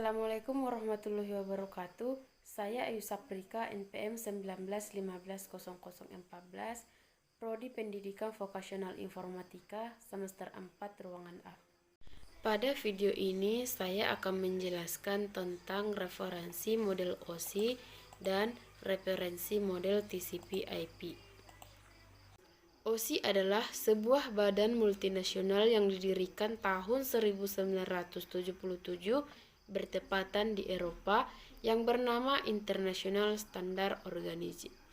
Assalamualaikum warahmatullahi wabarakatuh. Saya Ayu Saprika, NPM 19150014, Prodi Pendidikan Vokasional Informatika, semester 4, ruangan A. Pada video ini saya akan menjelaskan tentang referensi model OSI dan referensi model TCP/IP. OSI adalah sebuah badan multinasional yang didirikan tahun 1977 bertepatan di Eropa yang bernama International Standard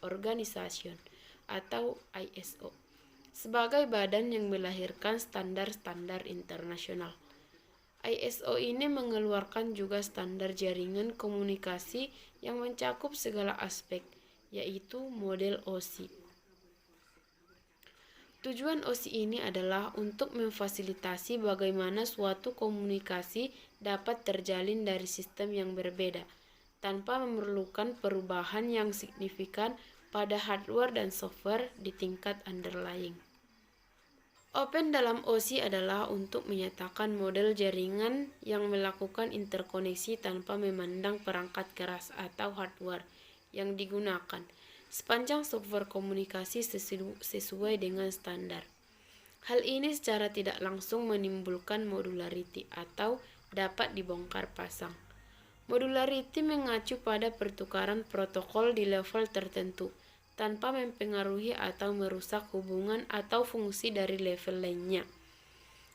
Organization atau ISO sebagai badan yang melahirkan standar-standar internasional. ISO ini mengeluarkan juga standar jaringan komunikasi yang mencakup segala aspek, yaitu model OSI. Tujuan OSI ini adalah untuk memfasilitasi bagaimana suatu komunikasi dapat terjalin dari sistem yang berbeda, tanpa memerlukan perubahan yang signifikan pada hardware dan software di tingkat underlying. Open dalam OSI adalah untuk menyatakan model jaringan yang melakukan interkoneksi tanpa memandang perangkat keras atau hardware yang digunakan, sepanjang software komunikasi sesuai dengan standar. Hal ini secara tidak langsung menimbulkan modularity atau dapat dibongkar pasang. Modularity mengacu pada pertukaran protokol di level tertentu, tanpa mempengaruhi atau merusak hubungan atau fungsi dari level lainnya.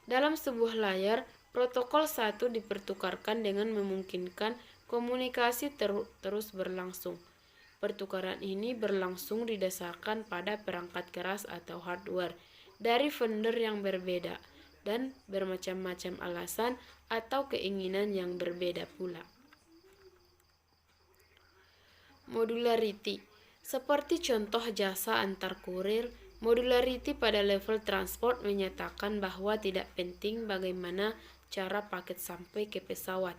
Dalam sebuah layar, protokol satu dipertukarkan dengan memungkinkan komunikasi terus berlangsung. Pertukaran ini berlangsung didasarkan pada perangkat keras atau hardware dari vendor yang berbeda dan bermacam-macam alasan atau keinginan yang berbeda pula. Modularity. Seperti contoh jasa antar kurir, modularity pada level transport menyatakan bahwa tidak penting bagaimana cara paket sampai ke pesawat.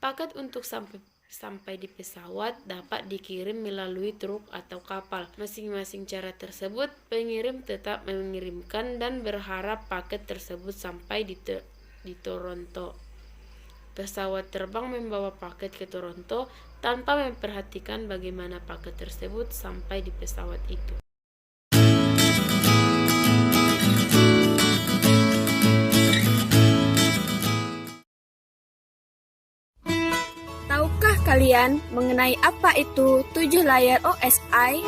Paket untuk sampai di pesawat dapat dikirim melalui truk atau kapal. Masing-masing cara tersebut, pengirim tetap mengirimkan dan berharap paket tersebut sampai di Toronto. Pesawat terbang membawa paket ke Toronto tanpa memperhatikan bagaimana paket tersebut sampai di pesawat itu. Tahukah kalian mengenai apa itu 7 layer OSI?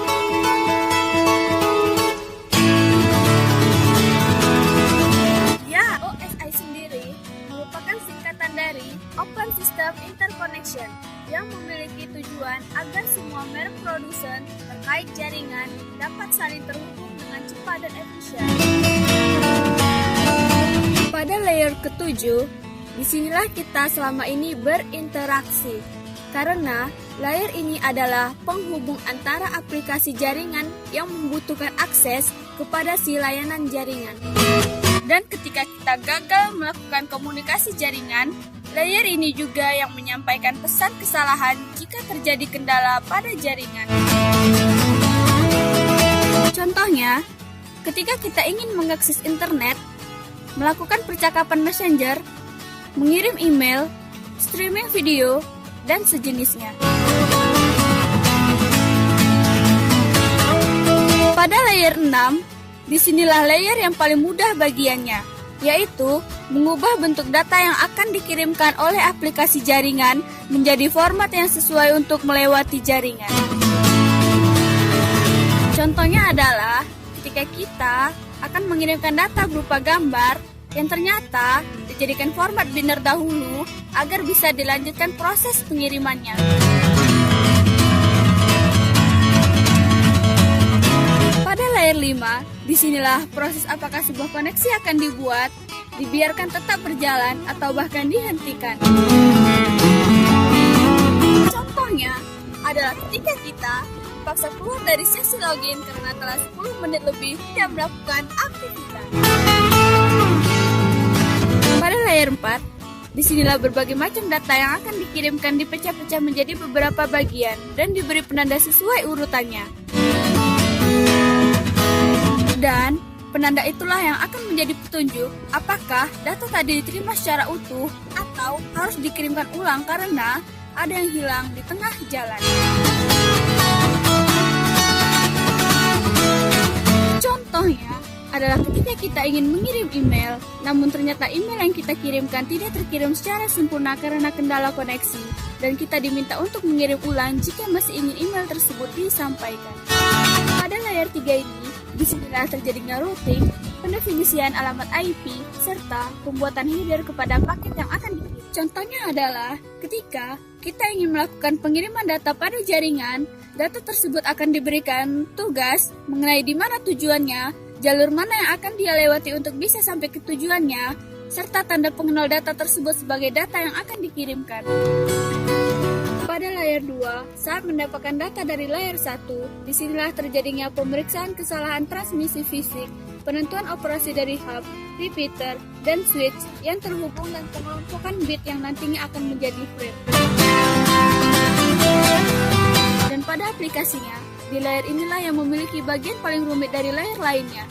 Ya, OSI sendiri merupakan singkatan dari Open System Interconnection yang memiliki tujuan agar semua merek produsen terkait jaringan dapat saling terhubung dengan cepat dan efisien. Pada layer ketujuh, disinilah kita selama ini berinteraksi, karena layer ini adalah penghubung antara aplikasi jaringan yang membutuhkan akses kepada si layanan jaringan. Dan ketika kita gagal melakukan komunikasi jaringan, layer ini juga yang menyampaikan pesan kesalahan jika terjadi kendala pada jaringan. Contohnya, ketika kita ingin mengakses internet, melakukan percakapan messenger, mengirim email, streaming video, dan sejenisnya. Pada layer 6, disinilah layer yang paling mudah bagiannya, yaitu mengubah bentuk data yang akan dikirimkan oleh aplikasi jaringan menjadi format yang sesuai untuk melewati jaringan. Contohnya adalah ketika kita akan mengirimkan data berupa gambar yang ternyata dijadikan format biner dahulu agar bisa dilanjutkan proses pengirimannya. Pada layer 5, disinilah proses apakah sebuah koneksi akan dibuat, dibiarkan tetap berjalan, atau bahkan dihentikan. Contohnya adalah ketika kita dipaksa keluar dari sesi login karena telah 10 menit lebih tidak melakukan aktivitas. Pada layer 4, disinilah berbagai macam data yang akan dikirimkan dipecah-pecah menjadi beberapa bagian dan diberi penanda sesuai urutannya. Dan Penanda itulah yang akan menjadi petunjuk apakah data tadi diterima secara utuh atau harus dikirimkan ulang karena ada yang hilang di tengah jalan. Contohnya adalah ketika kita ingin mengirim email, namun ternyata email yang kita kirimkan tidak terkirim secara sempurna karena kendala koneksi, dan kita diminta untuk mengirim ulang jika masih ingin email tersebut disampaikan. Pada layar 3 ini, disinilah terjadinya routing, pendefinisian alamat IP, serta pembuatan header kepada paket yang akan dikirim. Contohnya adalah ketika kita ingin melakukan pengiriman data pada jaringan, data tersebut akan diberikan tugas mengenai di mana tujuannya, jalur mana yang akan dia lewati untuk bisa sampai ke tujuannya, serta tanda pengenal data tersebut sebagai data yang akan dikirimkan. Pada layar 2, saat mendapatkan data dari layar 1, disinilah terjadinya pemeriksaan kesalahan transmisi fisik, penentuan operasi dari hub, repeater, dan switch yang terhubung dan pengelompokan bit yang nantinya akan menjadi frame. Dan pada aplikasinya, di layar inilah yang memiliki bagian paling rumit dari layar lainnya.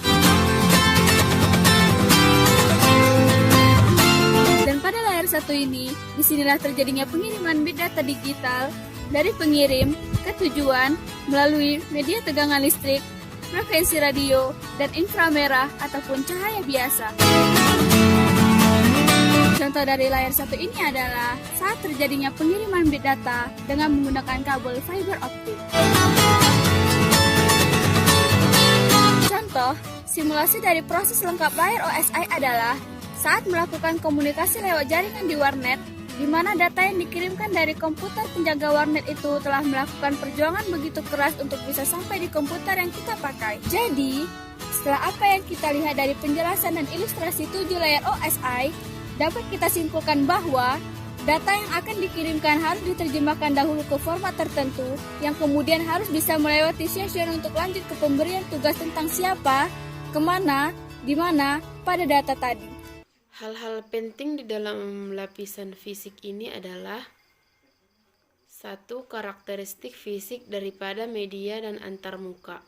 Dan pada layar 1 ini, disinilah terjadinya pengiriman bit data digital dari pengirim ke tujuan melalui media tegangan listrik, frekuensi radio, dan inframerah ataupun cahaya biasa. Contoh dari layar 1 ini adalah saat terjadinya pengiriman bit data dengan menggunakan kabel fiber optik. Contoh, simulasi dari proses lengkap layar OSI adalah saat melakukan komunikasi lewat jaringan di warnet, di mana data yang dikirimkan dari komputer penjaga warnet itu telah melakukan perjuangan begitu keras untuk bisa sampai di komputer yang kita pakai. Jadi, setelah apa yang kita lihat dari penjelasan dan ilustrasi 7 layar OSI, dapat kita simpulkan bahwa data yang akan dikirimkan harus diterjemahkan dahulu ke format tertentu, yang kemudian harus bisa melewati session untuk lanjut ke pemberian tugas tentang siapa, kemana, di mana pada data tadi. Hal-hal penting di dalam lapisan fisik ini adalah 1. Karakteristik fisik daripada media dan antarmuka.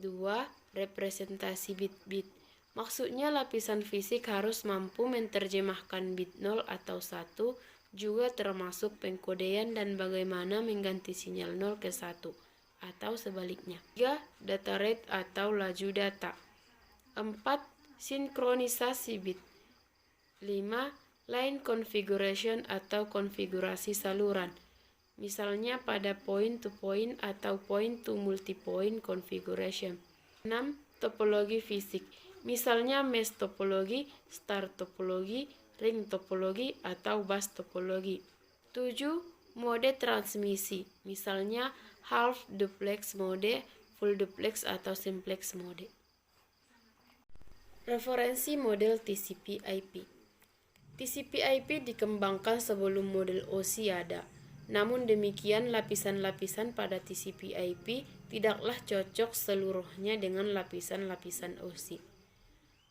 2. Representasi bit-bit. Maksudnya lapisan fisik harus mampu menerjemahkan bit 0 atau 1, juga termasuk pengkodean dan bagaimana mengganti sinyal 0 ke 1, atau sebaliknya. 3. Data rate atau laju data. 4. Sinkronisasi bit. 5. Line configuration atau konfigurasi saluran, misalnya pada point-to-point atau point-to-multipoint configuration. 6. Topologi fisik, misalnya mesh topologi, star topologi, ring topologi, atau bus topologi. 7. Mode transmisi, misalnya half duplex mode, full duplex, atau simplex mode. Referensi model TCP/IP. TCP/IP dikembangkan sebelum model OSI ada. Namun demikian, lapisan-lapisan pada TCP/IP tidaklah cocok seluruhnya dengan lapisan-lapisan OSI.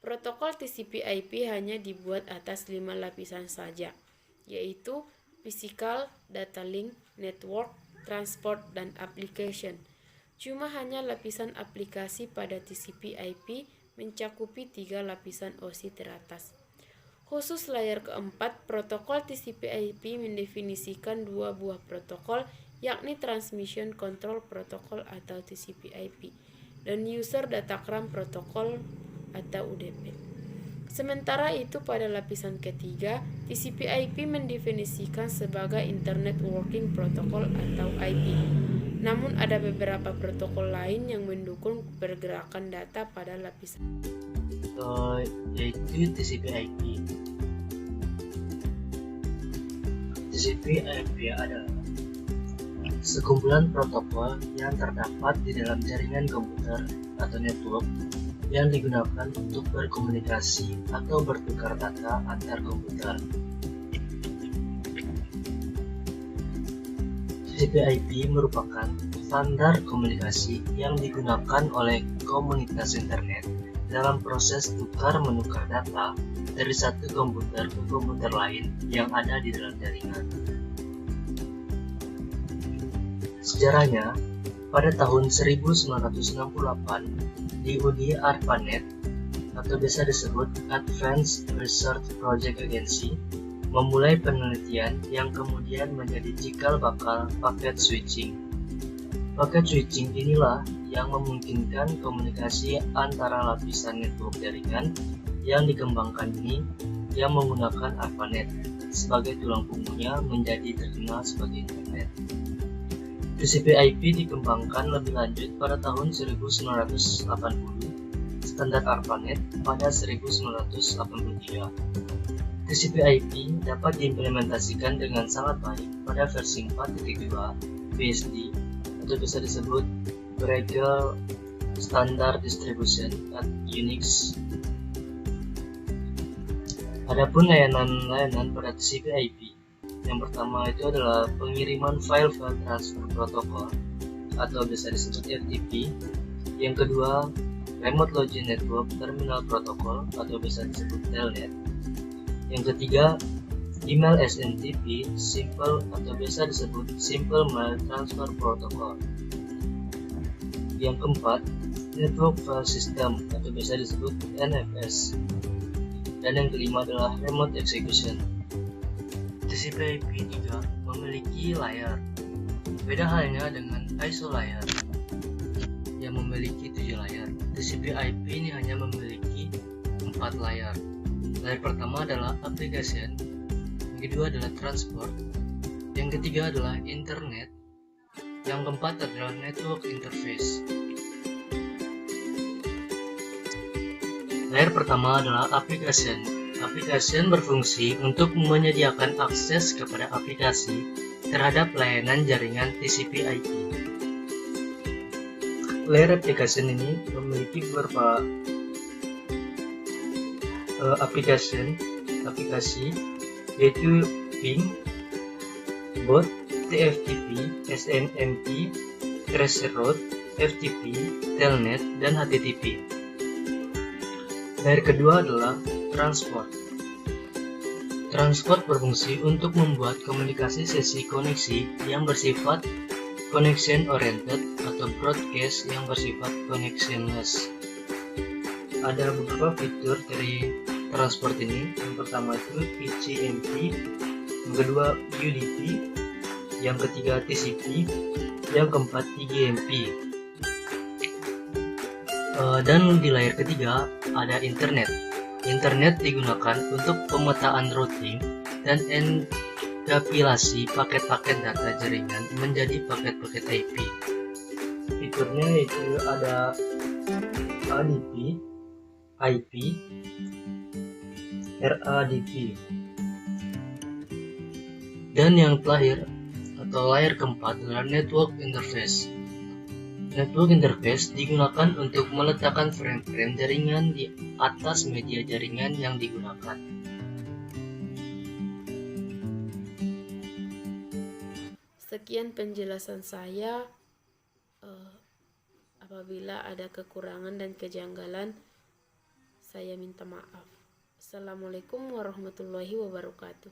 Protokol TCP/IP hanya dibuat atas 5 lapisan saja, yaitu physical, data link, network, transport, dan application. Cuma hanya lapisan aplikasi pada TCP/IP mencakupi 3 lapisan OSI teratas. Khusus layar keempat, protokol TCP/IP mendefinisikan 2 buah protokol, yakni Transmission Control Protocol atau TCP/IP dan User Datagram Protocol atau UDP. Sementara itu pada lapisan ketiga, TCP/IP mendefinisikan sebagai Internet Working Protocol atau IP. Namun ada beberapa protokol lain yang mendukung pergerakan data pada lapisan. Yaitu TCP/IP. TCP/IP adalah sekumpulan protokol yang terdapat di dalam jaringan komputer atau network yang digunakan untuk berkomunikasi atau bertukar data antar komputer. TCP/IP merupakan standar komunikasi yang digunakan oleh komunitas internet dalam proses tukar-menukar data dari satu komputer ke komputer lain yang ada di dalam jaringan. Sejarahnya, pada tahun 1968 di Uni ARPANET atau biasa disebut Advanced Research Project Agency memulai penelitian yang kemudian menjadi cikal bakal paket switching. Paket switching inilah yang memungkinkan komunikasi antara lapisan network jaringan yang dikembangkan ini yang menggunakan ARPANET sebagai tulang punggungnya menjadi terkenal sebagai Internet. TCP/IP dikembangkan lebih lanjut pada tahun 1980, standar ARPANET pada 1983. TCP/IP dapat diimplementasikan dengan sangat baik pada versi 4.2 BSD atau bisa disebut Breaker Standard Distribution atau Unix. Adapun layanan pada TCP/IP, yang pertama itu adalah pengiriman file-file transfer protokol atau bisa disebut FTP. Yang kedua, Remote Login Network Terminal Protocol atau bisa disebut Telnet. Yang ketiga, Email SMTP Simple atau biasa disebut Simple Mail Transfer Protocol. Yang keempat, Network File System atau biasa disebut NFS. Dan yang kelima adalah Remote Execution. TCP/IP juga memiliki layar. Beda halnya dengan ISO layer yang memiliki 7 layar. TCP/IP ini hanya memiliki 4 layar. Layar pertama adalah application, yang kedua adalah transport, yang ketiga adalah internet, yang keempat adalah network interface. Layar pertama adalah application. Application berfungsi untuk menyediakan akses kepada aplikasi terhadap layanan jaringan TCP/IP. Layer application ini memiliki beberapa aplikasi yaitu ping, bot, TFTP, SNMP, traceroute, FTP, telnet, dan HTTP. Layer kedua adalah transport. Transport berfungsi untuk membuat komunikasi sesi koneksi yang bersifat connection oriented atau broadcast yang bersifat connectionless. Ada beberapa fitur dari transport ini. Yang pertama itu ICMP, yang kedua UDP, yang ketiga TCP, yang keempat TGMP. Dan di layar ketiga ada internet. Internet digunakan untuk pemetaan routing dan enkapsulasi paket-paket data jaringan menjadi paket-paket IP. Fiturnya yaitu ada ADP, IP, RADP. Dan yang terakhir atau layar keempat adalah network interface. Network interface digunakan untuk meletakkan frame-frame jaringan di atas media jaringan yang digunakan. Sekian penjelasan saya. Apabila ada kekurangan dan kejanggalan, saya minta maaf. Assalamualaikum warahmatullahi wabarakatuh.